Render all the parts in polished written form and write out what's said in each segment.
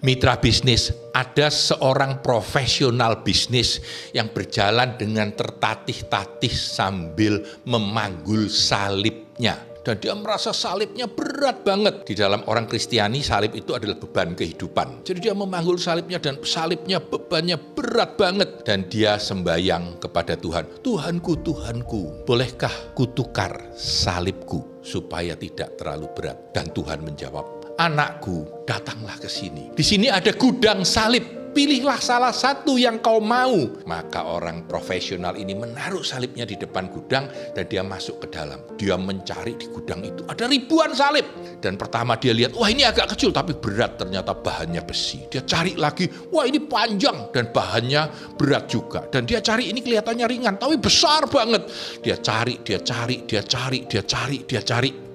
Mitra bisnis, ada seorang profesional bisnis yang berjalan dengan tertatih-tatih sambil memanggul salibnya. Dan dia merasa salibnya berat banget. Di dalam orang Kristiani, salib itu adalah beban kehidupan. Jadi dia memanggul salibnya dan salibnya bebannya berat banget. Dan dia sembayang kepada Tuhan. Tuhanku, Tuhanku, bolehkah kutukar salibku supaya tidak terlalu berat? Dan Tuhan menjawab, anakku, datanglah ke sini. Di sini ada gudang salib. Pilihlah salah satu yang kau mau. Maka orang profesional ini menaruh salibnya di depan gudang dan dia masuk ke dalam. Dia mencari di gudang itu ada ribuan salib. Dan pertama dia lihat, wah ini agak kecil tapi berat, ternyata bahannya besi. Dia cari lagi, wah ini panjang dan bahannya berat juga. Dan dia cari, ini kelihatannya ringan tapi besar banget. Dia cari.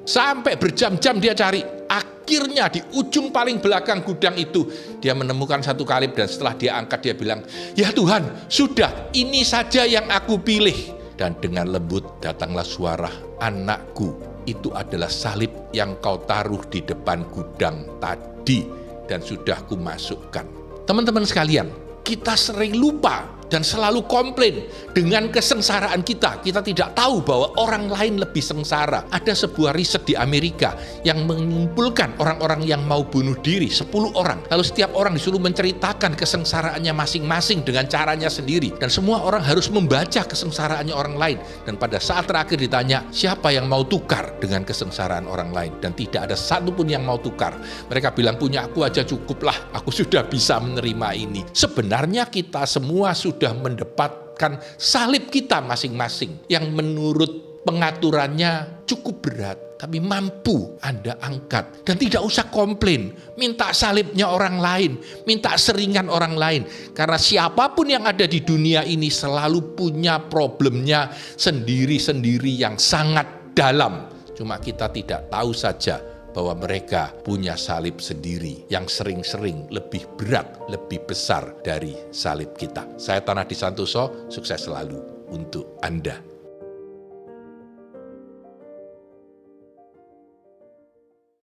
Sampai berjam-jam dia cari. Akhirnya di ujung paling belakang gudang itu dia menemukan satu salib dan setelah dia angkat dia bilang, ya Tuhan, sudah ini saja yang aku pilih. Dan dengan lembut datanglah suara, anakku, itu adalah salib yang kau taruh di depan gudang tadi dan sudah kumasukkan. Teman-teman sekalian, kita sering lupa dan selalu komplain dengan kesengsaraan kita. Kita tidak tahu bahwa orang lain lebih sengsara. Ada sebuah riset di Amerika yang mengumpulkan orang-orang yang mau bunuh diri, 10 orang. Lalu setiap orang disuruh menceritakan kesengsaraannya masing-masing dengan caranya sendiri. Dan semua orang harus membaca kesengsaraannya orang lain. Dan pada saat terakhir ditanya, siapa yang mau tukar dengan kesengsaraan orang lain? Dan tidak ada satupun yang mau tukar. Mereka bilang, punya aku aja cukuplah, aku sudah bisa menerima ini. Sebenarnya kita semua sudah mendapatkan salib kita masing-masing yang menurut pengaturannya cukup berat, tapi mampu Anda angkat. Dan tidak usah komplain, minta salibnya orang lain, minta seringan orang lain. Karena siapapun yang ada di dunia ini selalu punya problemnya sendiri-sendiri yang sangat dalam. Cuma kita tidak tahu saja bahwa mereka punya salib sendiri yang sering-sering lebih berat, lebih besar dari salib kita. Saya Tanah Di Santoso, sukses selalu untuk Anda.